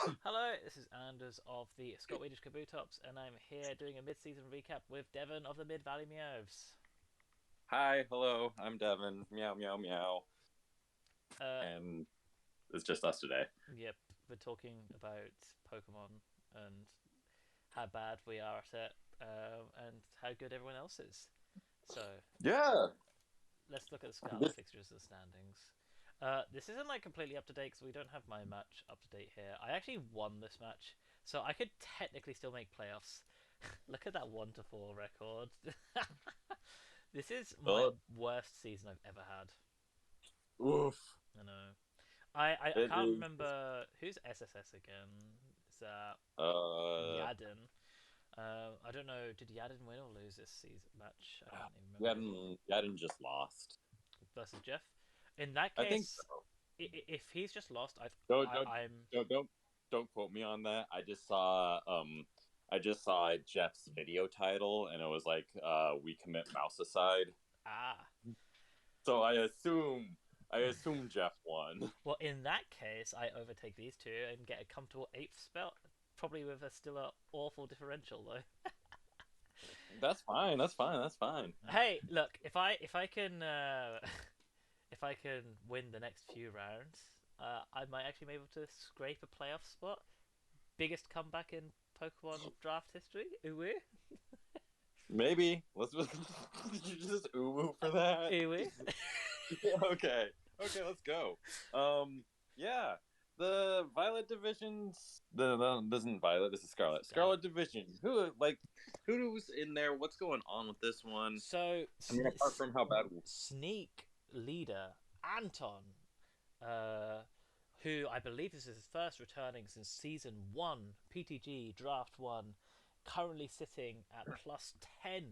Hello, this is Anders of the Scottish Kabutops, and I'm here doing a mid-season recap with Devon of the Mid Valley Meows. Hi, hello, I'm Devin. Meow, meow, meow. Uh, And it's just us today. yep, we're talking about Pokemon and how bad we are at it, and how good everyone else is. So Yeah. let's look at the Scarlet This, fixtures and standings. This isn't like completely up to date because we don't have my match up to date here. I actually won this match, so I could technically still make playoffs. Look at that 1-4 record. This is my oh, worst season I've ever had. oof. I know. I It can't is, remember who's SSS again. Is that uh, Yadin? I don't know. Did Yadin win or lose this season match? I can't even remember. Yadin just lost. Versus Jeff. In that I think case, so. if he's just lost, Don't, don't, I'm don't, don't, don't quote me on that. I just saw Jeff's video title and it was like, we commit mouse aside. ah. So I assume Jeff won. Well, in that case, I overtake these two and get a comfortable eighth spell. Probably with a still a awful differential though. That's fine. That's fine. That's fine. Hey, look, if I can if I can win the next few rounds, I might actually be able to scrape a playoff spot. Biggest comeback in Pokemon draft history. Ooh, Maybe. Did you just ooh for that? ooh. Yeah, okay. Okay, let's go. Yeah. The Violet divisions. The this isn't Violet. This is Scarlet. Scarlet. Scarlet division. Who's in there? What's going on with this one? So I mean, apart from how bad. sneak leader Anton, uh, who I believe this is his first returning since season one, PTG Draft One, currently sitting at +10.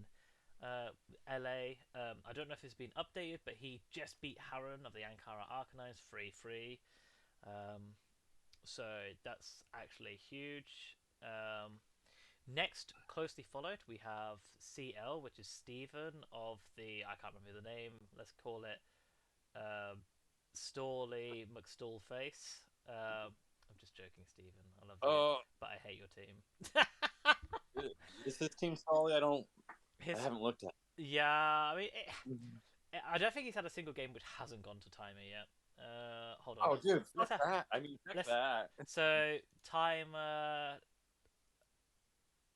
LA. I don't know if it's been updated, but he just beat Harron of the Ankara Arcanines 3-3. Um, so that's actually huge. Next, closely followed, we have CL, which is Stephen of the I can't remember the name. Let's call it um, Storley McStallface. I'm just joking, Stephen. I love you, Oh, but I hate your team. is this team solid? I His haven't looked at. Yeah, I mean, Mhm. I don't think he's had a single game which hasn't gone to timer yet. Hold on, Oh, dude, let's fuck have that. I mean, heck let's that. so timer.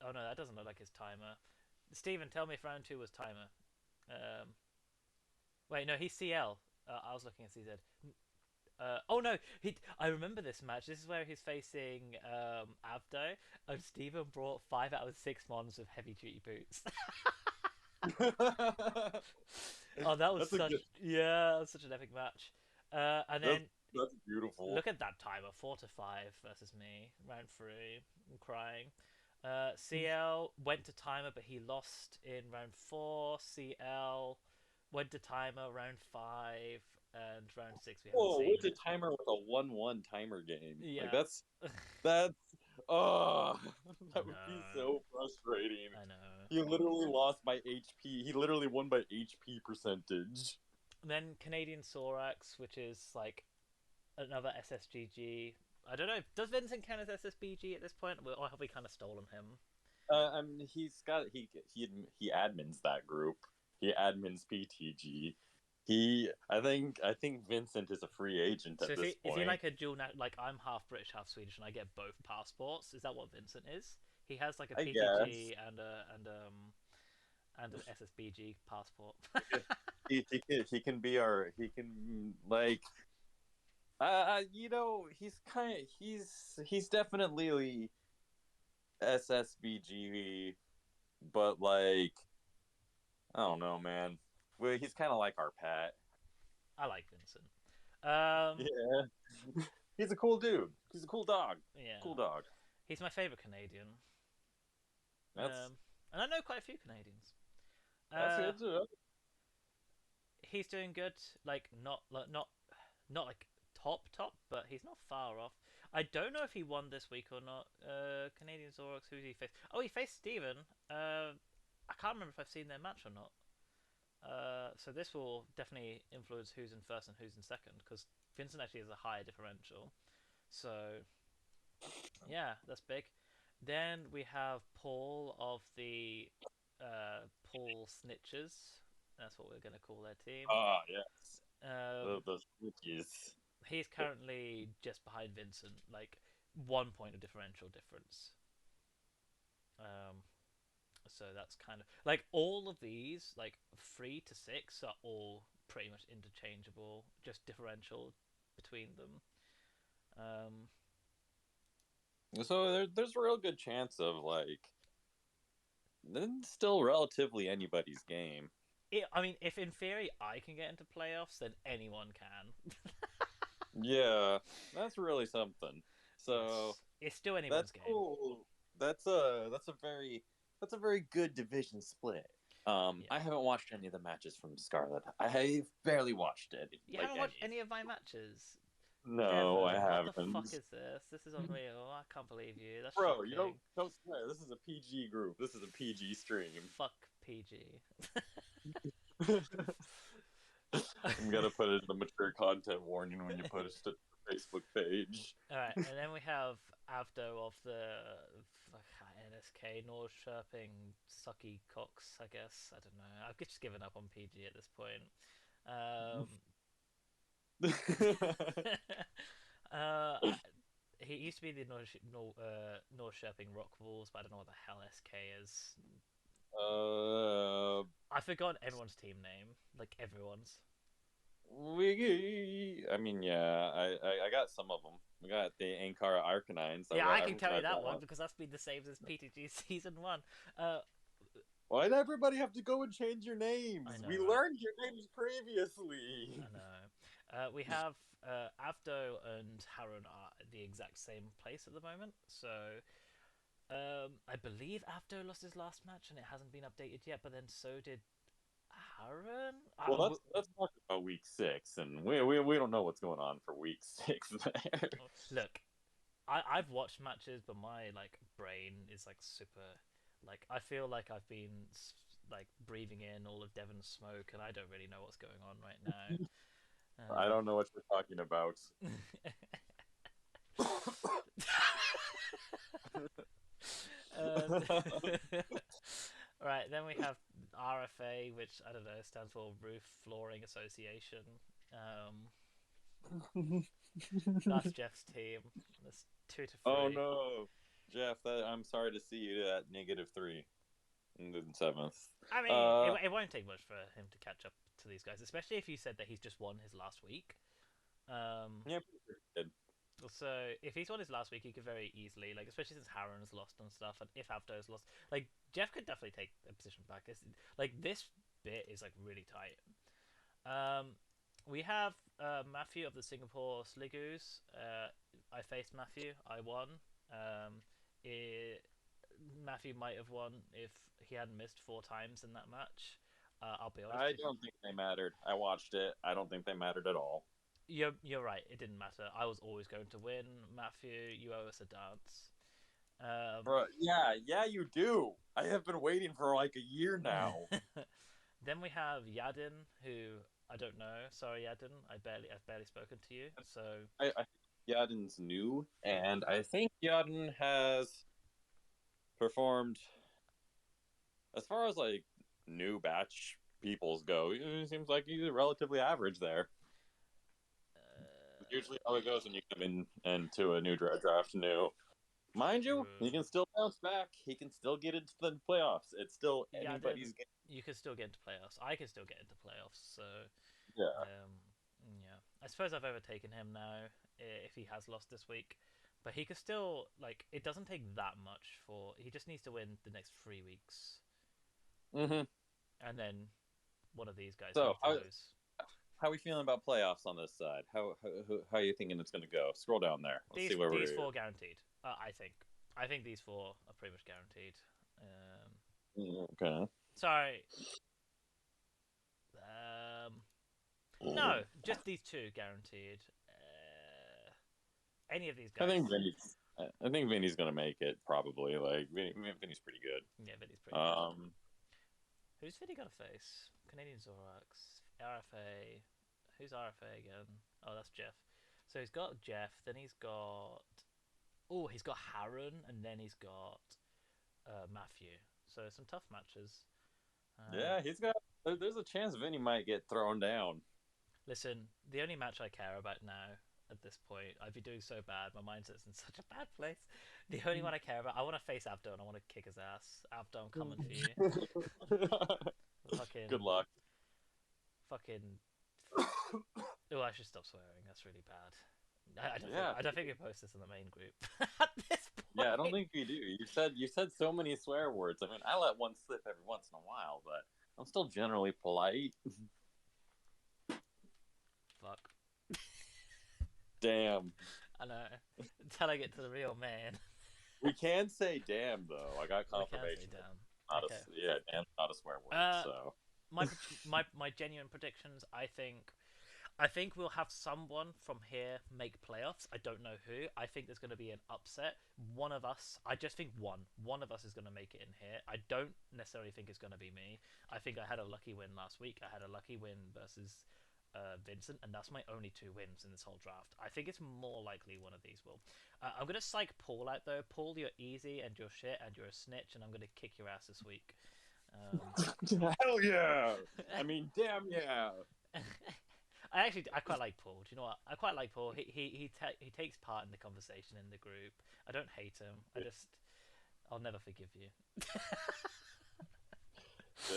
Oh no, that doesn't look like his timer. Steven, tell me if round two was timer. Um, Wait, no, he's CL. I was looking at CZ. Oh no, he. I remember this match. This is where he's facing Avdo, and Steven brought 5 out of 6 mons with heavy duty boots. Oh, that was That's a good. that was such an epic match. And That's then that's beautiful. look at that timer, 4-5 versus me, round three. I'm crying. CL went to timer, but he lost in round four. CL went to timer round five, and round six we haven't Whoa, what's seen. a timer with a 1-1 timer game? Like Yeah, that's oh I that would be know, so frustrating. I know. He literally lost by HP. He literally won by HP percentage. And then Canadian Sorax, which is like another SSGG. I don't know. Does Vincent count as SSBG at this point, or have we kind of stolen him? I mean, he admins that group. He admins PTG. I think Vincent is a free agent So at this is he point. like a dual like I'm half British, half Swedish, and I get both passports? Is that what Vincent is? He has like a I guess PTG and an SSBG passport. he can be our he can like he's definitely SSBG, but like I don't know, man. Well, he's kind of like our pet. I like Vincent. Um, Yeah, he's a cool dude. He's a cool dog. Cool yeah, dog. he's my favorite Canadian. That's And I know quite a few Canadians. that's Uh, good too. he's doing good. Like not like top, but he's not far off. I don't know if he won this week or not. Canadian Zorox, who did he face? Oh, he faced Steven. I can't remember if I've seen their match or not. So this will definitely influence who's in first and who's in second because Vincent actually has a higher differential. So Yeah, that's big. Then we have Paul of the Paul Snitchers. That's what we're going to call their team. Ah, yes. Um, The switches. he's currently just behind Vincent, like 1 point of differential difference. Um, so that's kind of like all of these, like 3 to 6, are all pretty much interchangeable, just differential between them. Um, So there's a real good chance of like then still relatively anybody's game. I mean, if in theory I can get into playoffs, then anyone can. Yeah, that's really something. So It's still anyone's that's game. cool. That's a very good division split. Yeah. I haven't watched any of the matches from Scarlet. I have barely watched it, You like haven't watched any. any of my matches? No, I Devon, what the fuck haven't. is this? This is unreal. I can't believe you. That's Bro, you shocking. don't swear. This is a PG group. This is a PG stream. Fuck PG. I'm gonna put it in the mature content warning when you post it to the Facebook page. Alright, and then we have Avdo of the NSK Norrköping Sucky Cox, I guess. I don't know. I've just given up on PG at this point. Um, uh, he used to be the Norrköping Rock Wolves, but I don't know what the hell SK is. uh, I've forgotten everyone's team name. Like, everyone's. I mean, yeah, I got some of them. We got the Ankara Arcanines. Yeah, I can tell I you that one brought. because that's been the same as PTG Season 1. Uh, Why'd everybody have to go and change your I names? know, We right? learned your names previously. I know. We have Avdo and Harun are at the exact same place at the moment. So I believe Avdo lost his last match and it hasn't been updated yet. But then so did Harun. Well, let's talk about week 6, and we don't know what's going on for week 6 there. Look, I've watched matches, but my like brain is like super. Like I feel like I've been like breathing in all of Devon's smoke, and I don't really know what's going on right now. I don't know what you're talking about. um, right, then we have RFA, which I don't know stands for Roof Flooring Association. Um, that's Jeff's team. That's two to Oh three. no, Jeff. I'm sorry to see you at -3 in the 7th. I mean, Uh, it won't take much for him to catch up to these guys, especially if you said that he's just won his last week. Um, yeah, pretty good. so if he's won his last week, he could very easily, like, especially since Harron's lost and stuff, and if Avdo's lost, like Jeff could definitely take a position back. Like this bit is like really tight. Um, we have Matthew of the Singapore Sligoos. I faced Matthew. I won. Um, it, Matthew might have won if he hadn't missed 4 times in that match. I'll be honest. I don't think they mattered. I watched it. I don't think they mattered at all. You're right. It didn't matter. I was always going to win. Matthew, you owe us a dance. Bro, yeah, you do. I have been waiting for like a year now. Then we have Yadin, who I don't know. Sorry, Yadin. I've barely spoken to you. So I think Yadin's new, and I think Yadin has performed as far as like new batch peoples go. It seems like he's relatively average there. Usually, how it goes when you come in into a new draft new. Mind you, he true. can still bounce back. He can still get into the playoffs. It's still Yadin, anybody's game. you can still get into playoffs. I can still get into playoffs. So Yeah. um, yeah, I suppose I've overtaken him now if he has lost this week. But he could still like. It doesn't take that much for. He just needs to win the next 3 weeks, Mm-hmm. and then one of these guys So needs to lose. how are we feeling about playoffs on this side? How are you thinking it's going to go? Scroll down there. Let's see where These we're. four guaranteed. I think. I think these four are pretty much guaranteed. Okay. Sorry. No, just these two guaranteed. Any of these I guys. think Vinny's. I think Vinny's gonna make it probably. Like Vinny's pretty good. Yeah, Vinny's pretty good. Um, Who's Vinny got to face? Canadian Zorax, RFA. Who's RFA again? Oh, that's Jeff. So he's got Jeff. Then he's got Oh, he's got Harren, and then he's got Matthew. So some tough matches. Yeah, he's got. There's a chance Vinny might get thrown down. Listen, the only match I care about now at this point, I'd be doing so bad. My mindset's in such a bad place. The only one I care about, I want to face Abdo and I want to kick his ass. Abdo, I'm coming for you. Good Fucking, luck. fucking. Oh, I should stop swearing. That's really bad. I don't think Yeah, I don't think we post this in the main group at this yeah. I don't point. think we do. You said so many swear words. I mean, I let one slip every once in a while, but I'm still generally polite. Fuck. Damn. I know. Until I get to the real man, We can say damn though. I got we can say confirmation. damn. Not a Okay. yeah, damn's not a swear word. Uh, So my genuine predictions. I think we'll have someone from here make playoffs. I don't know who. I think there's going to be an upset. One of us, I just think one of us is going to make it in here. I don't necessarily think it's going to be me. I think I had a lucky win last week. I had a lucky win versus Vincent, and that's my only two wins in this whole draft. I think it's more likely one of these will. I'm going to psych Paul out though. Paul, you're easy and you're shit and you're a snitch, and I'm going to kick your ass this week. hell yeah. I mean, damn yeah. I quite like Paul. Do you know what? I quite like Paul. He takes part in the conversation in the group. I don't hate him. I'll never forgive you.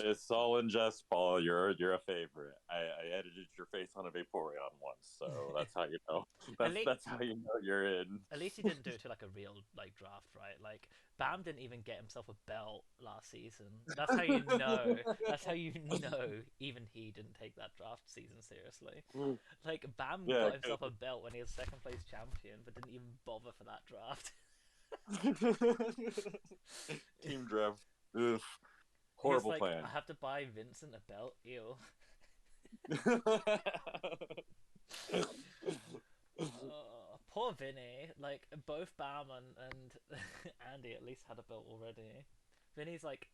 It's all in jest, Paul. You're a favorite. I edited your face on a Vaporeon once, so that's how you know. at That's least that's how you know you're in. at least he didn't do it to like a real like draft, right? Like Bam didn't even get himself a belt last season. That's how you know. That's how you know even he didn't take that draft season seriously. Like Bam Yeah, got himself a belt when he was second place champion, but didn't even bother for that draft. team draft. Ugh, He was horrible like, plan. I have to buy Vincent a belt. Ew. Poor Vinny. Like both Bam and Andy at least had a belt already. Vinny's like,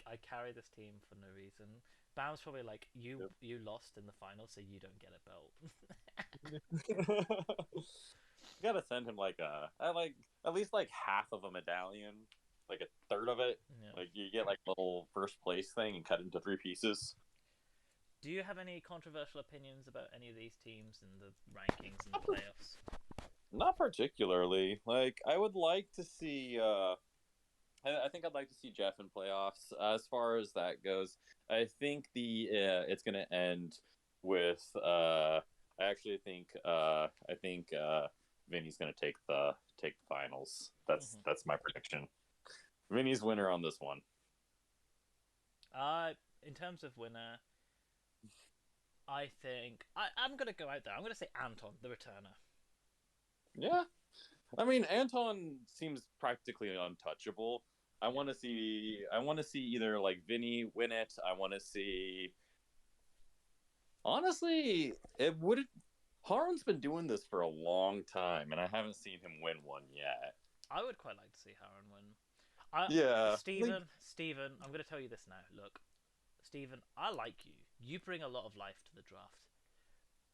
I carry this team for no reason. Bam's probably like, you lost in the final, so you don't get a belt. Gotta send him like like at least like half of a medallion, like a third of it. Yeah. Like you get like a little first place thing and cut into three pieces. Do you have any controversial opinions about any of these teams in the rankings and the playoffs? Not particularly. Like I would like to see. I think I'd like to see Jeff in playoffs. As far as that goes, I think the it's gonna end with. I actually think. I think Vinny's gonna take the finals. Mm-hmm. That's my prediction. Vinny's winner on this one. In terms of winner, I think I'm gonna go out there. I'm gonna say Anton, the returner. Yeah, I mean Anton seems practically untouchable. I Yeah. want to see. I want to see either like Vinny win it. I want to see. Honestly, it would. Harlan's been doing this for a long time, and I haven't seen him win one yet. I would quite like to see Harren win. I Yeah, I think Stephen, I'm gonna tell you this now. Look, Stephen, I like you. You bring a lot of life to the draft.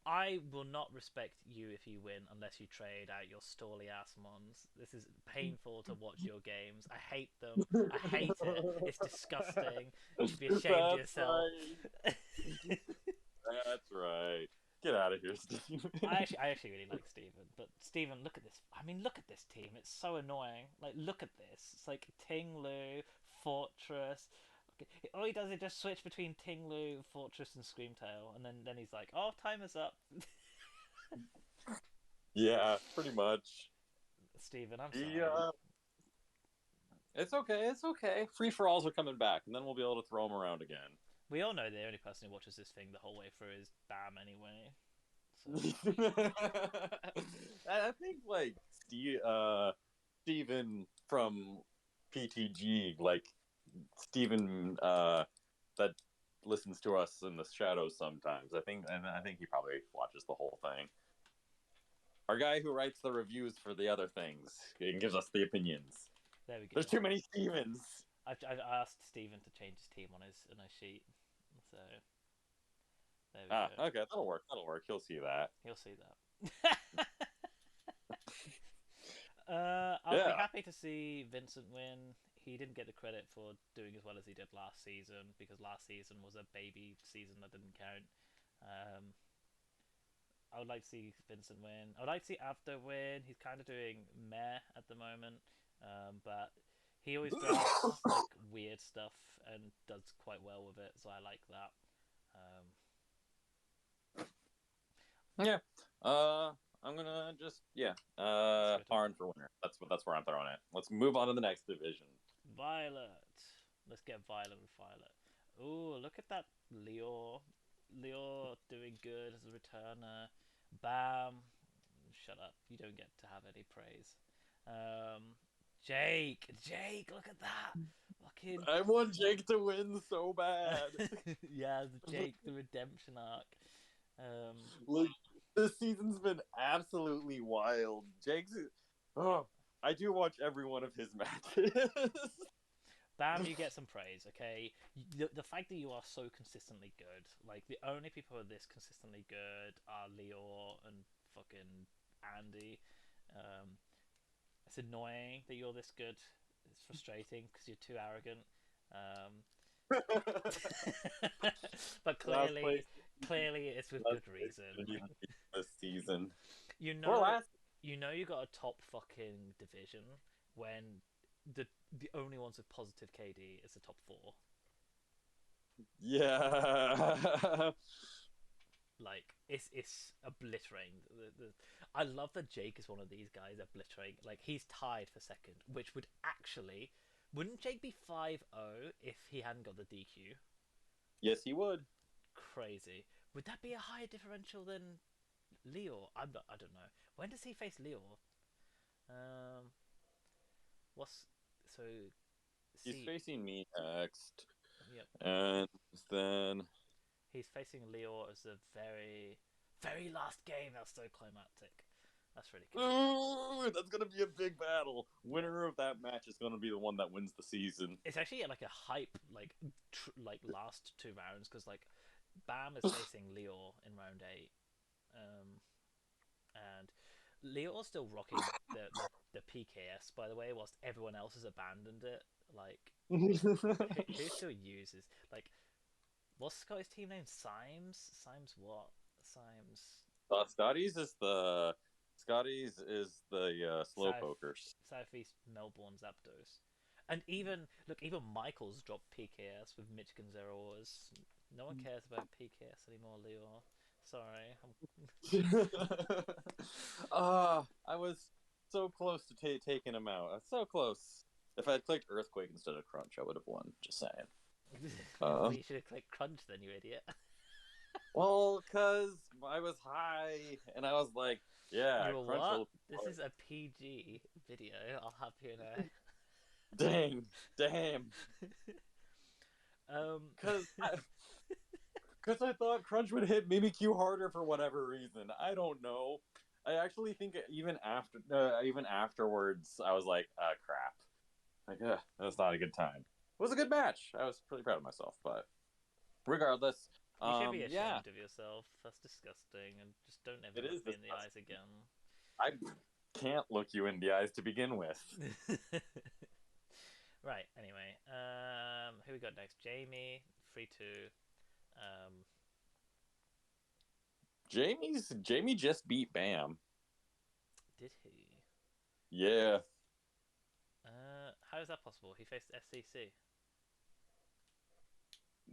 I will not respect you if you win unless you trade out your stally ass mons. This is painful to watch your games. I hate them. I hate it. It's disgusting. You should be ashamed of that's yourself. right. That's right. Get out of here, Steve. I actually really like Steven, but Steven, look at this. I mean, look at this team. It's so annoying. Like, look at this. It's like Ting-Lu, Fortress. All he does is just switch between Ting-Lu, Fortress, and Screamtail, and then he's like, "Oh, time is up." Yeah, pretty much. Steven, I'm sorry. Yeah, it's okay. It's okay. Free for alls are coming back, and then we'll be able to throw them around again. We all know the only person who watches this thing the whole way through is Bam anyway. So I think like Steven from PTG, like Steven that listens to us in the shadows sometimes. I think he probably watches the whole thing. Our guy who writes the reviews for the other things and gives us the opinions. there we go. There's too many Stevens. I've asked Steven to change his team on his sheet, so there we Ah, go. okay, that'll work. That'll work. He'll see that. He'll see that. I would be Yeah. happy to see Vincent win. He didn't get the credit for doing as well as he did last season because last season was a baby season that didn't count. Um, I would like to see Vincent win. I would like to see Avdo win. He's kind of doing meh at the moment, but he always drafts like weird stuff and does quite well with it, so I like that. Um, Yeah. I'm gonna just let's go to Harn for winner. That's where I'm throwing it. Let's move on to the next division. Violet. Let's get Violet with Violet. Ooh, look at that Leor. Leor doing good as a returner. Bam. Shut up. You don't get to have any praise. Um, Jake. Jake, look at that. Fucking. I want Jake to win so bad. Yeah, the Jake, the redemption arc. Um, Like this season's been absolutely wild. Jake's oh, I do watch every one of his matches. Bam, you get some praise, okay? The fact that you are so consistently good, like the only people who are this consistently good are Leo and fucking Andy. Um, it's annoying that you're this good. It's frustrating because you're too arrogant. Um, but last place, clearly, it's with last good place reason. shouldn't even be this season. You Or know, last. you got a top fucking division when the the only ones with positive KD is the top four. Yeah. Like it's obliterating. I love that Jake is one of these guys obliterating. Like he's tied for second, which would actually wouldn't Jake be 5-0 if he hadn't got the DQ? Yes, he would. Crazy. Would that be a higher differential than Leo? I don't know. When does he face Leo? Um, what's so He's see? facing me next. Yep, And then he's facing Leo as a very last game. That's so climactic. That's really cool. ooh, that's gonna be a big battle. Winner of that match is gonna be the one that wins the season. It's actually like a hype like last two rounds because like Bam is facing Leo in round eight, and Leo's still rocking the PKS by the way, whilst everyone else has abandoned it. Like who still uses like what's Scotty's team name? Symes? Symes what? Symes Scotty's is the slow South pokers. Southeast Melbourne Zapdos. And even look, even Michael's dropped PKS with Michigan Zeroas. No one cares about PKS anymore, Leo. Sorry. I was so close to taking him out. So close. If I had clicked Earthquake instead of Crunch, I would have won. Just saying. Well, Uh, you should have clicked Crunch then, you idiot. well, cause I was high and I was like, yeah, You were Crunch what? will. This is a PG video. I'll have you know. Dang, damn. um, Cause because I thought Crunch would hit Mimikyu harder for whatever reason. I don't know. I actually think even afterwards, I was like, crap. Like, that's not a good time. It was a good match. I was pretty proud of myself, but regardless, you should be yeah, ashamed of yourself. That's disgusting, and just don't ever it look is me in the eyes disgusting. again. I can't look you in the eyes to begin with. Right. Anyway, who we got next? Jamie, 3-2. Um, Jamie just beat Bam. did he? Yeah, How is that possible? He faced SCC.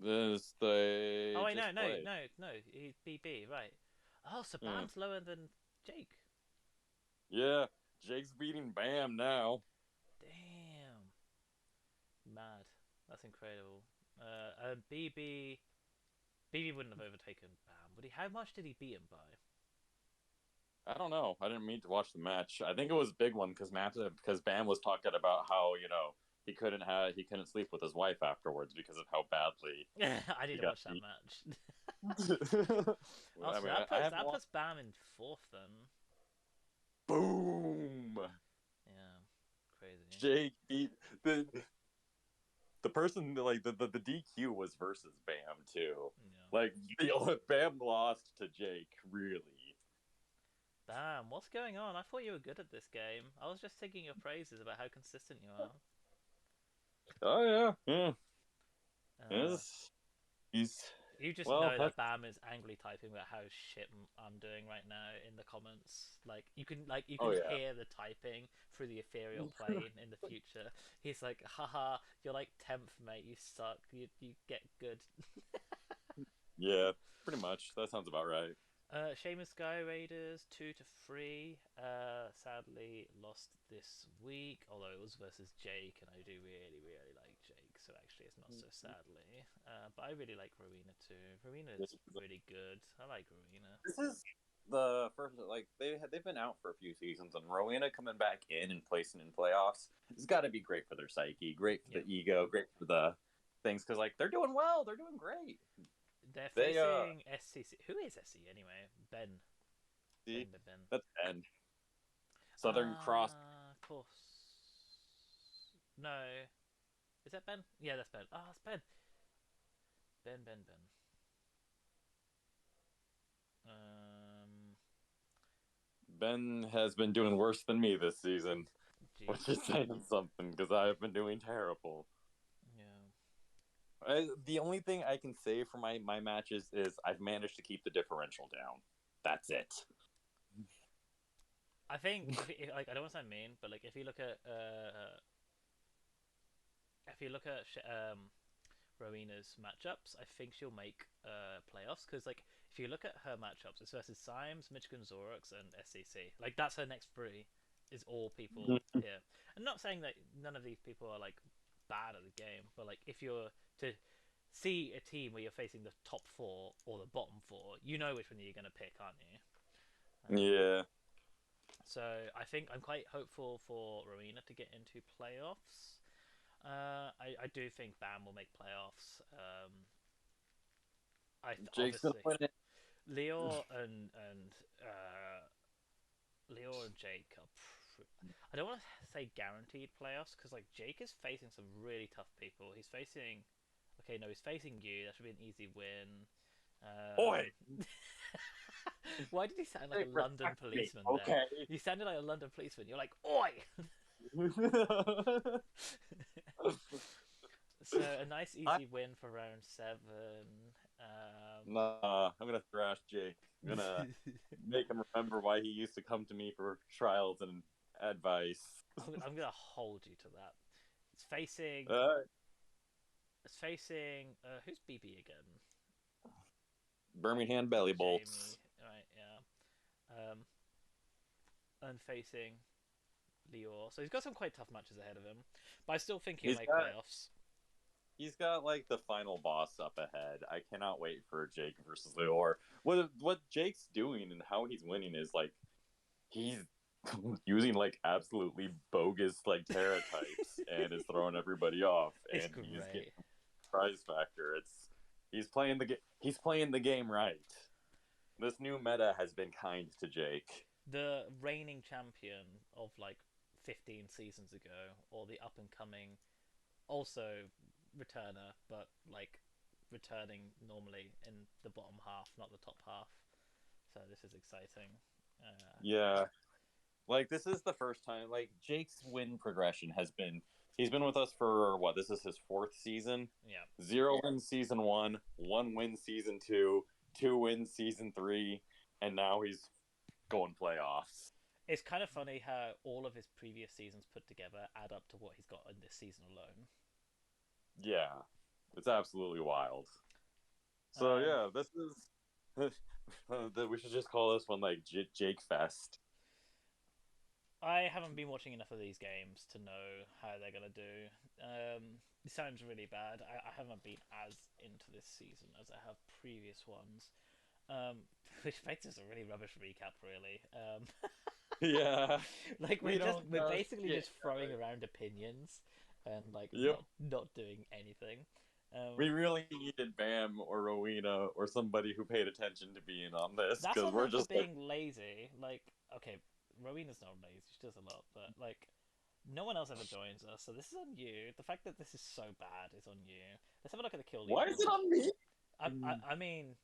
this they Oh wait, just played. no. He's BB, right? Oh, so Mm. Bam's lower than Jake. Yeah, Jake's beating Bam now. Damn, mad. That's incredible. BB wouldn't have overtaken Bam, would he? How much did he beat him by? I don't know. I didn't mean to watch the match. I think it was a big one because Bam was talking about how he couldn't sleep with his wife afterwards because of how badly I he didn't got watch that beat. match. Oh, I so mean, I haven't that watched. puts Bam in fourth then. Boom! Yeah, crazy. Jake beat the person like the DQ was versus Bam too. Yeah. Like Bam lost to Jake really. Damn, what's going on? I thought you were good at this game. I was just singing your praises about how consistent you are. Oh yeah, yeah. Uh, Yes. He's you just well. know That's that Bam is angrily typing about how shit I'm doing right now in the comments. Like you oh can yeah. hear the typing through the ethereal plane in the future. He's like, haha, you're like 10th, mate. You suck. You get good. Yeah, pretty much. That sounds about right. Sheamus Sky Raiders 2-3. Sadly lost this week, although it was versus Jake, and I do really like Jake, so actually it's not so sadly. But I really like Rowena too. Rowena is really good. I like Rowena. This is the first like they've been out for a few seasons, and Rowena coming back in and placing in playoffs. It's got to be great for their psyche, great for Yeah, the ego, great for the things because like they're doing well, they're doing great. they're They facing SCC. Who is SC anyway? Ben. see Ben. that's Ben Southern Cross. Of course. No, is that Ben? Yeah, that's Ben. Ah, it's Ben. Ben. Um, Ben has been doing worse than me this season, which is Jesus. saying something because I've been doing terrible. Yeah. The only thing I can say for my matches is I've managed to keep the differential down. That's it. I think if like I don't want to sound mean, but like if you look at Rowena's matchups, I think she'll make playoffs because like if you look at her matchups, it's versus Symes, Michigan Zorox, and SCC. Like that's her next three is all people here. I'm not saying that none of these people are like bad at the game, but like if you're to see a team where you're facing the top four or the bottom four, you know which one you're going to pick, aren't you? Yeah, So I think I'm quite hopeful for Rowena to get into playoffs. I do think Bam will make playoffs. Jake's gonna Obviously win it. Leo uh, Leo and Jake are. I don't want to say guaranteed playoffs because like Jake is facing some really tough people. He's facing. Okay, no, he's facing you. That should be an easy win. Oi, Why did he sound like a Jake, London respect me, policeman then? okay? You sounded like a London policeman. You're like, oi! So a nice I, easy win for round 7. nah, I'm gonna thrash Jake. I'm gonna make him remember why he used to come to me for trials and advice. I'm gonna hold you to that. It's facing. Uh, It's facing. Who's BB again? Birmingham belly Jamie. bolts. Right. Yeah. And facing Lior. So he's got some quite tough matches ahead of him, but I still think he'll He's make got playoffs. he's got like the final boss up ahead. I cannot wait for Jake versus Leor. What Jake's doing and how he's winning is like he's using like absolutely bogus like Terra types and is throwing everybody off It's and he's getting great. prize factor. He's playing he's playing the game right. This new meta has been kind to Jake. The reigning champion of like 15 seasons ago, or the up and coming, also returner, but like returning normally in the bottom half, not the top half. So this is exciting. Uh, Yeah, like this is the first time like Jake's win progression has been he's been with us for what this is his fourth season. yeah, 0 wins season one win season two, 2 wins season three, and now he's going playoffs. it's kind of funny how all of his previous seasons put together add up to what he's got in this season alone. Yeah, it's absolutely wild. So Um, yeah, this is we should just call this one like Jake Fest. I haven't been watching enough of these games to know how they're gonna do. It sounds really bad. I haven't been as into this season as I have previous ones, which makes this a really rubbish recap, really. Yeah, Like we don't we're know basically shit. just throwing around opinions and like Yep. not doing anything. We really needed Bam or Rowena or somebody who paid attention to being on this That's because on we're them for just like, being lazy. Like, okay, Rowena's not lazy; she does a lot, but like, no one else ever joins us, so this is on you. The fact that this is so bad is on you. Let's have a look at the kill why is it leaderboard. on me? I mean,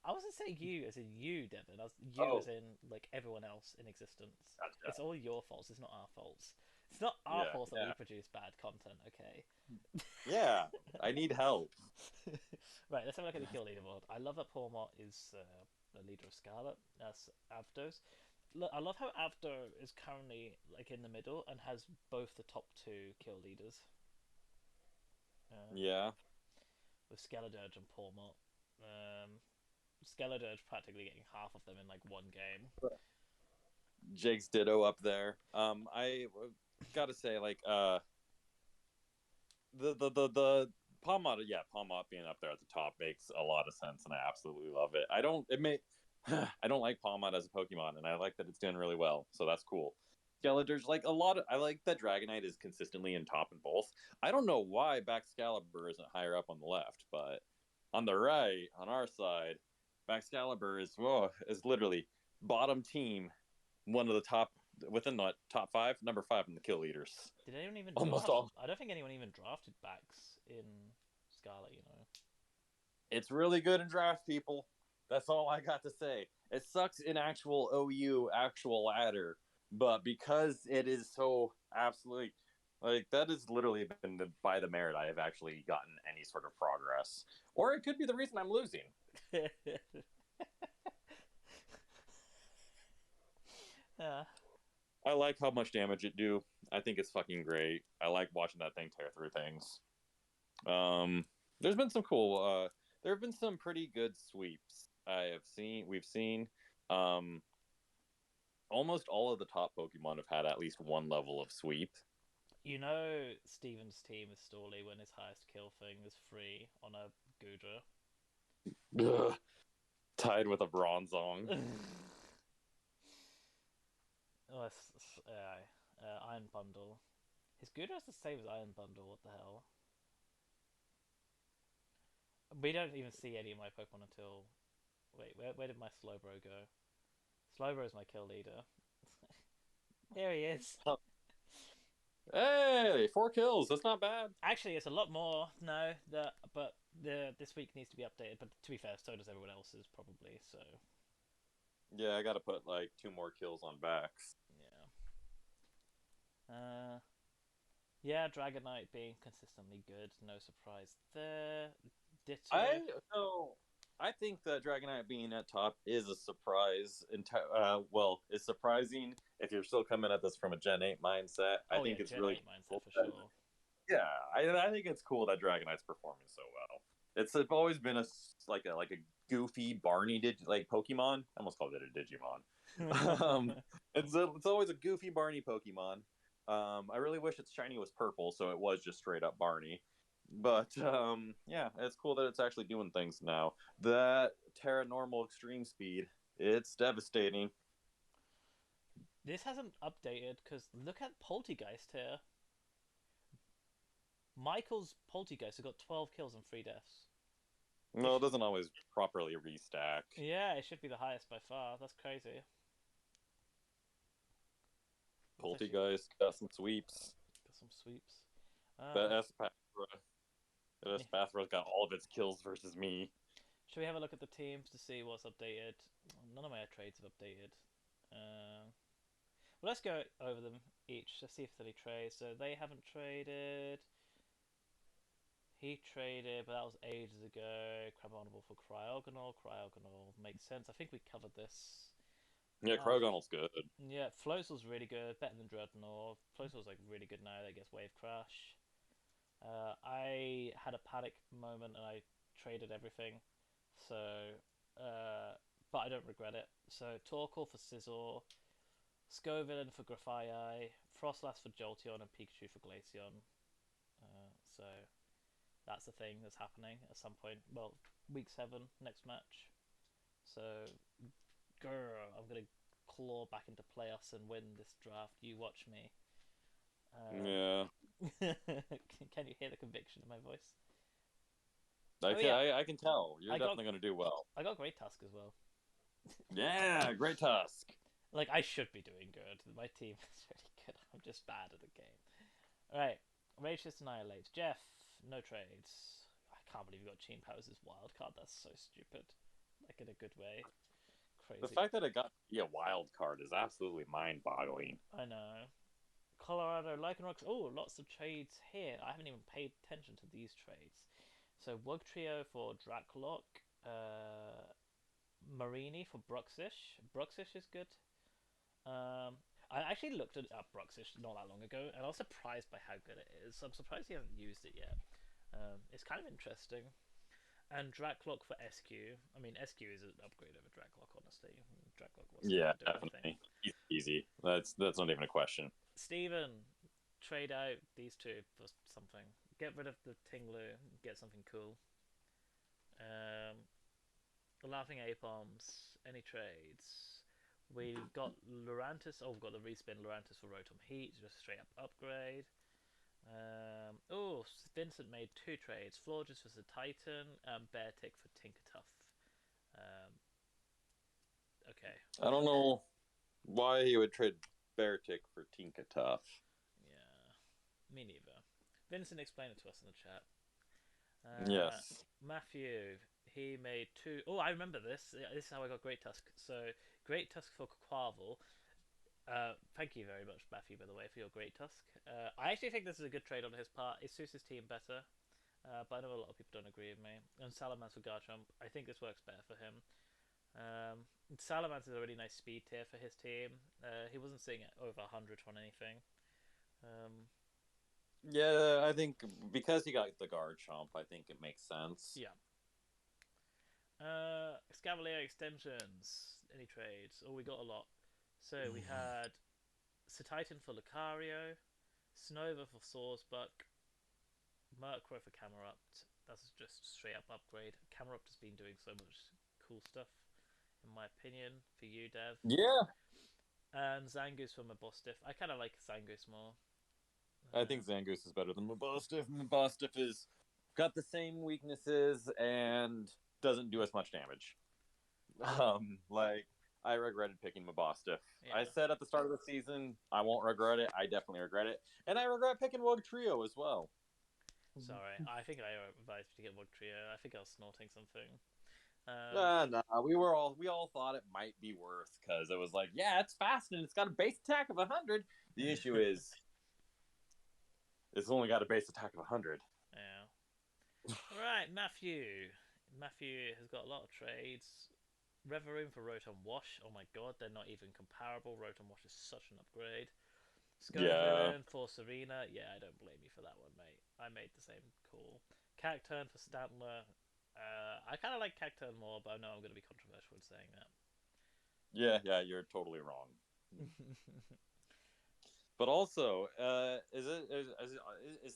I wasn't saying you as in you, Devin. I was you as Oh, in like everyone else in existence. gotcha. It's all your faults. It's not our faults. It's not our Yeah, fault that we yeah, produce bad content. Okay. yeah. I need help. Right. Let's have a look at the kill leaderboard. I love that Pormont is the leader of Scarlet. That's Avdos. Look, I love how Avdo is currently like in the middle and has both the top two kill leaders. Uh, Yeah. with Skeledirge and Pormont. Um, Skeledirge practically getting half of them in like one game. Jake's Ditto up there. I gotta say, like, the Palmot, yeah, Palmot being up there at the top makes a lot of sense, and I absolutely love it. I don't it may I don't like Palmot as a Pokemon, and I like that it's doing really well, so that's cool. Skeletor's like a lot of I like that Dragonite is consistently in top in both. I don't know why Baxcalibur isn't higher up on the left, but on the right, on our side, Baxcalibur is literally bottom team, one of the top within the top five, number five in the kill leaders. Did anyone even Almost draft? all. I don't think anyone even drafted backs in Scarlet. You know. It's really good in draft, people. That's all I got to say. It sucks in actual OU, actual ladder, but because it is so absolutely like that has literally been by the merit I have actually gotten any sort of progress, or it could be the reason I'm losing. Yeah. I like how much damage it do. I think it's fucking great. I like watching that thing tear through things. Um, there's been some cool. There have been some pretty good sweeps I have seen. We've seen. Um, almost all of the top Pokemon have had at least one level of sweep. You know, Steven's team is Storley when his highest kill thing is free on a Goodra. Ugh, tied with a Bronzong. Oh, Iron Bundle. His Goodra's the same as Iron Bundle. What the hell? We don't even see any of my Pokemon until. Wait, where did my Slowbro go? Slowbro is my kill leader. Here he is. Hey, 4 kills. That's not bad. Actually, it's a lot more. No, but this week needs to be updated. But to be fair, so does everyone else's probably. So Yeah, I gotta put like 2 more kills on backs. yeah. Yeah, Dragonite being consistently good, no surprise there. Ditto. I so I think that Dragonite being at top is a surprise. Well, it's surprising if you're still coming at this from a Gen 8 mindset. I Oh yeah, think it's Gen really 8 mindset cool for that, sure. yeah, I think it's cool that Dragonite's performing so well. It's always been like a goofy Barney like Pokemon. I almost called it a Digimon. It's always a goofy Barney Pokemon. I really wish its shiny was purple, so it was just straight up Barney. But yeah, it's cool that it's actually doing things now. That Terra Normal Extreme Speed, it's devastating. This hasn't updated because look at Poltergeist here. Michael's Poltergeist has got 12 kills and 3 deaths. No, it doesn't always properly restack. Yeah, it should be the highest by far. That's crazy. That's actually Poltergeist got some sweeps. got some sweeps. But Uh, Espathra's got all of its kills versus me. should we have a look at the teams to see what's updated? None of my trades have updated. Well, let's go over them each to see if there's any trades. So they haven't traded. He traded, but that was ages ago. Crabominable for Cryogonal. Cryogonal makes sense. I think we covered this. Yeah, Crogonal's good. Yeah, Floatzel's really good, better than Dreadnought. Floatzel's like really good now that gets Wave Crash. I had a panic moment and I traded everything. So, but I don't regret it. So Torkoal for Scizor, Scovillain for Grafaiai, Frostlass for Jolteon, and Pikachu for Glaceon. So that's the thing that's happening at some point. Well, week 7, next match. So, grr, I'm gonna claw back into playoffs and win this draft. You watch me. Yeah, Can you hear the conviction in my voice? I Oh can, yeah, I can tell. You're I got definitely going to do well. I got Great Tusk as well. Yeah, great Tusk. Like I should be doing good. My team is really good. I'm just bad at the game. All right, Rage just annihilates. Jeff, no trades. I can't believe you got Cheam Powers as wild card. That's so stupid. like in a good way. The Crazy. fact that it got to be a wild card is absolutely mind-boggling. I know. Colorado Lycanroc. Oh, lots of trades here. I haven't even paid attention to these trades. So Wug Trio for Draclock. Uh, Marini for Bruxish. Bruxish is good. Um, I actually looked at Bruxish not that long ago, and I was surprised by how good it is. I'm surprised he hasn't used it yet. It's kind of interesting. And Draclock for SQ. I mean, SQ is an upgrade over Draclock, honestly. Draclock wasn't Yeah, even doing anything. definitely. Easy. That's not even a question. Steven, trade out these two for something. Get rid of the Tinglu, get something cool. Um, Laughing Ape Bombs, any trades? We got Lurantis. Oh, we've got the respin Lurantis for Rotom Heat, just straight up upgrade. Oh, Vincent made two trades: Florges for the Titan, and Beartick for Tinkertuff. Um, okay, I don't know why he would trade Beartick for Tinka Tough. yeah, me neither. Vincent, explain it to us in the chat. Yes. Matthew, he made two. Oh, I remember this. This is how I got Great Tusk. So, Great Tusk for Quavel. Thank you very much, Matthew, by the way, for your Great Tusk. I actually think this is a good trade on his part. It suits his team better, but I know a lot of people don't agree with me. And Salamence for Garchomp, I think this works better for him. Salamence is a really nice speed tier for his team. He wasn't seeing it over 100 on anything. Um, Yeah, I think because he got the guard chomp, I think it makes sense. yeah. Scavalier extensions. Any trades? Oh, we got a lot. So we had Titan for Lucario, Snova for Swordsbuck, Murkrow for Camerupt. That's just straight up upgrade. Camerupt has been doing so much cool stuff, in my opinion, for you, Dev. Yeah, And Zangoose for Mabostiff. I kind of like Zangoose more. I think Zangoose is better than Mabostiff. Mabostiff is got the same weaknesses and doesn't do as much damage. Like I regretted picking Mabostiff. I Yeah. said at the start of the season I won't regret it. I definitely regret it, and I regret picking Wug Trio as well. Sorry, I think I advised you to get Wug Trio. I think I was snorting something. Nah, we all thought it might be worth because it was like, yeah, it's fast and it's got a base attack of 100. The issue is it's only got a base attack of 100. Yeah. All right, Matthew. Matthew has got a lot of trades. Reverum for Rotom Wash. Oh my god, they're not even comparable. Rotom Wash is such an upgrade. Yeah, Scovillain for Serena. Yeah, I don't blame you for that one, mate. I made the same call. Cacturn for Stantler. I kind of like Cacturn more, but I know I'm going to be controversial in saying that. yeah, you're totally wrong. But also, is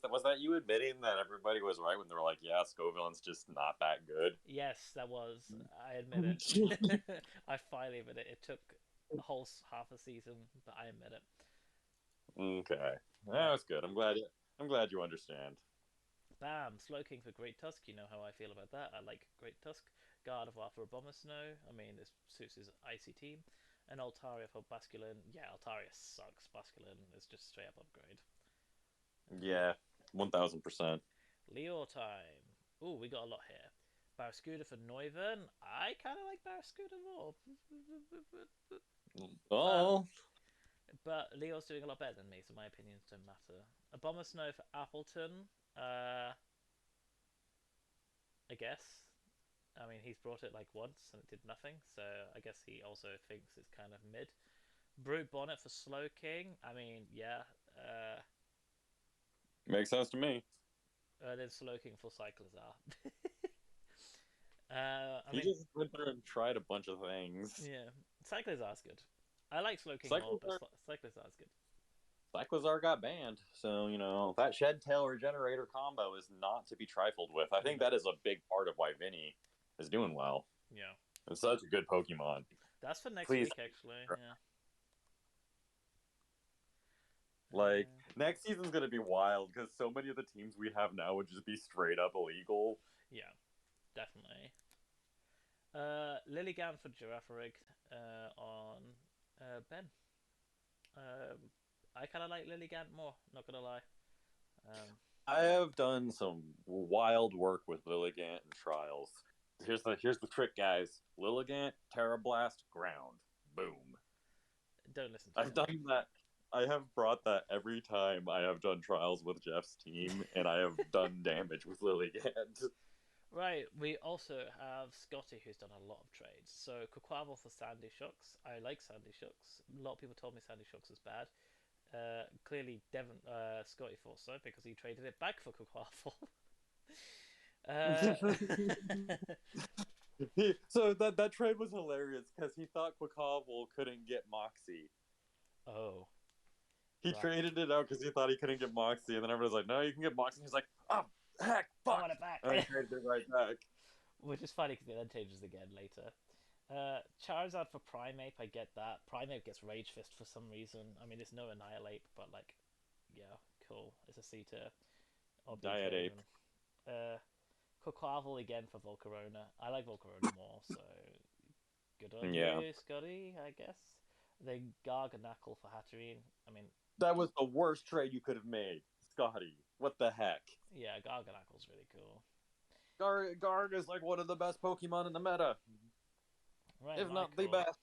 that was that you admitting that everybody was right when they were like, yeah, Scovillain's just not that good? Yes, that was. I admit it. I finally admit it. It took a whole half a season, but I admit it. Okay, Right. that's good. I'm glad you understand. Bam! Slowking for Great Tusk. You know how I feel about that. I like Great Tusk. Gardevoir for Abomasnow. I mean, this suits his icy team. And Altaria for Basculin. Yeah, Altaria sucks. Basculin is just straight up upgrade. Yeah, 1000%. Leo time. Ooh, we got a lot here. Barraskewda for Neuven. I kind of like Barraskewda more. but Oh, but Leo's doing a lot better than me, so my opinions don't matter. Abomasnow for Appleton. I guess. I mean, he's brought it like once and it did nothing, so I guess he also thinks it's kind of mid. Brute Bonnet for Slowking. I mean, yeah. makes sense to me. Then Slowking for Cyclizar. I He mean, just went through and tried a bunch of things. yeah. Cyclizar's good. I like Slowking more, but Cyclizar, Cyclizar's good. Cyclizar got banned, so that Shed Tail Regenerator combo is not to be trifled with. I think No. that is a big part of why Vinny is doing well. Yeah. It's such a good Pokemon. That's for next Please, week, actually. Yeah. like next season's gonna be wild because so many of the teams we have now would just be straight up illegal. Yeah, definitely. Lilligant for Girafarig on Ben. Um, I kind of like Lilligant more, not gonna lie. Um, I have done some wild work with Lilligant and Trials. here's the trick, guys. Lilligant, Terra Blast, Ground, boom. Don't listen to I've him. done that. I have brought that every time I have done trials with Jeff's team, and I have done damage with Lilligant. Right, we also have Scotty who's done a lot of trades. So Quaquaval for Sandy Shocks. I like Sandy Shocks. A lot of people told me Sandy Shocks was bad. Clearly, Scotty thought so because he traded it back for Quaquaval. uh, So that trade was hilarious because he thought Quaquaval couldn't get Moxie. oh, He right. traded it out because he thought he couldn't get Moxie, and then everyone's like, "No, you can get Moxie." And he's like, "Oh, heck, I fuck!" want it back. And he traded it right back. Which is funny because it then changes again later. Charizard for Primeape, I get that. Primeape gets Rage Fist for some reason. I mean, it's no Annihilate, but like, yeah, cool. It's a C tier. Obby Diet Ape. Draven. Uh, Quaquaval again for Volcarona. I like Volcarona more, so good on Yeah, you, Scotty, I guess. Then Garganackle for Hatterene. I mean, that was the worst trade you could have made, Scotty. What the heck? yeah, Garganackle's really cool. Garg is like one of the best Pokemon in the meta, Right, if not the Michael. best.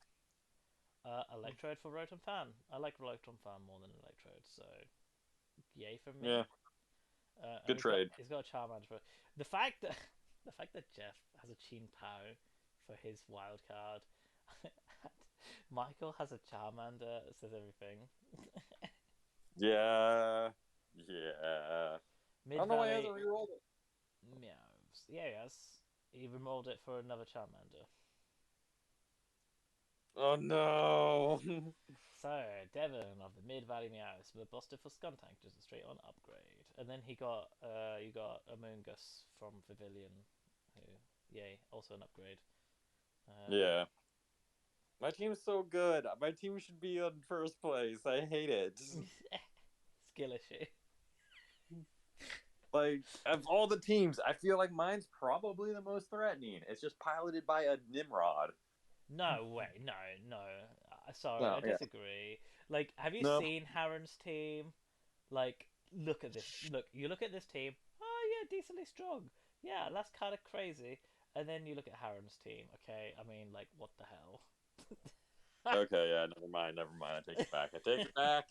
Electrode for Rotom Fan. I like Rotom Fan more than Electrode, so yay for me. Yeah, And good trade. he's got a Charmander for the fact that the fact that Jeff has a Chin Pao for his wild card. Michael has a Charmander. Says everything. Yeah, yeah. I Mid don't know why he Valley hasn't rerolled it. meows. Yeah, he has. He remolded it for another Charmander. Oh no. So Devon of the Mid Valley Meows were busted for Skuntank, just a straight on upgrade. And then you got Amoongus from Pavilion, who yay, also an upgrade. Uh, Yeah. My team's so good. My team should be in first place. I hate it. skill issue. Like, of all the teams, I feel like mine's probably the most threatening. It's just piloted by a Nimrod. No way, no, no. Sorry, No, I yeah. disagree. Like, have you No. seen Harren's team? Like, look at this. Look, you look at this team. Oh yeah, decently strong. Yeah, that's kind of crazy. And then you look at Harren's team. Okay, I mean, like, what the hell? Okay, yeah, never mind, never mind. I take it back. I take it back.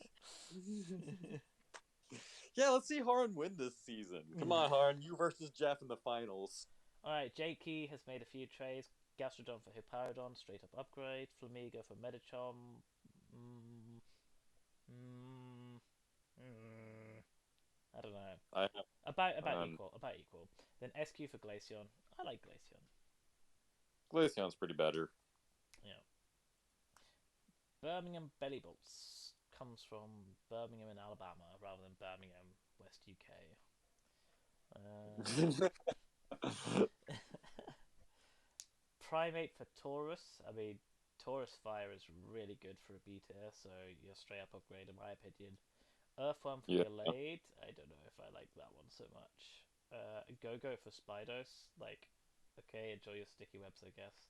Yeah, let's see Harn win this season. Come on, Harn. You versus Jeff in the finals. Alright, Jakey has made a few trades. Gastrodon for Hippowdon, straight up upgrade. Flamigo for Medichom. Mm, mm, mm, I don't know. I have, About um, equal. About equal. Then SQ for Glaceon. I like Glaceon. Glaceon's pretty better. Yeah. Birmingham Belly Bolts comes from Birmingham in Alabama rather than Birmingham, West UK. Primate for Taurus. I mean, Taurus Fire is really good for a B tier, so you're straight up upgrade in my opinion. Earthworm for Yeah. Gallade. I don't know if I like that one so much. Go-Go for Spydos. Like, okay, enjoy your sticky webs, I guess.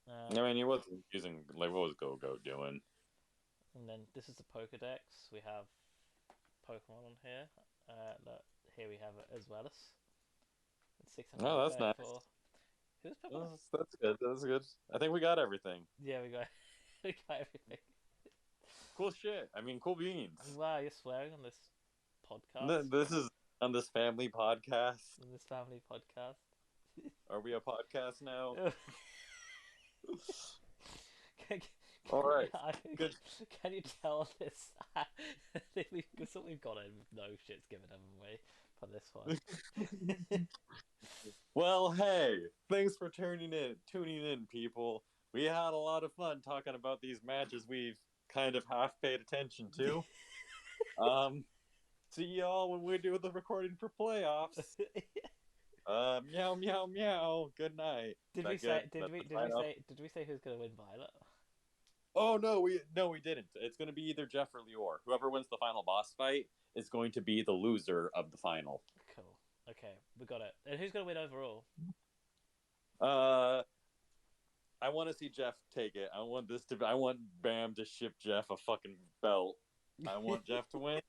I mean, he wasn't using, like, what was Go-Go doing? And then this is the Pokedex. We have Pokemon on here. Look, here we have it as well as Oh, that's nice. 634. Who's Pokemon? That's good. That's good. I think we got everything. Yeah, we got we got everything. Cool shit. I mean, cool beans. Wow, you're swearing on this podcast, This is on this family podcast. on this family podcast. Are we a podcast now? can, All right. Good. can you tell this? We've got it. No shit's given away for this one. Well, hey, thanks for tuning in, people. We had a lot of fun talking about these matches we've kind of half paid attention to. See y'all when we do the recording for playoffs. Meow meow meow. Good night. Did we say? Did we say who's gonna win Violet? Oh no, we didn't. It's going to be either Jeff or Lior. Whoever wins the final boss fight is going to be the loser of the final. Cool. Okay, we got it. And who's gonna win overall? I want to see Jeff take it. I want Bam to ship Jeff a fucking belt. I want Jeff to win.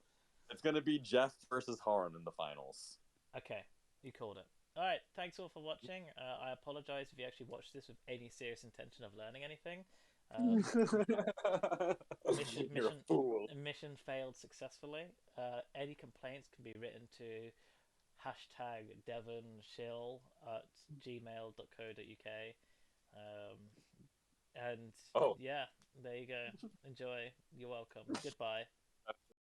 It's going to be Jeff versus Harn in the finals. Okay, you called it. All right, thanks all for watching. I apologize if you actually watched this with any serious intention of learning anything. Um, mission You're a mission fool. mission failed successfully. Any complaints can be written to hashtag devonshill at gmail.co.uk. Um, and Oh. yeah, there you go. Enjoy. You're welcome. Goodbye.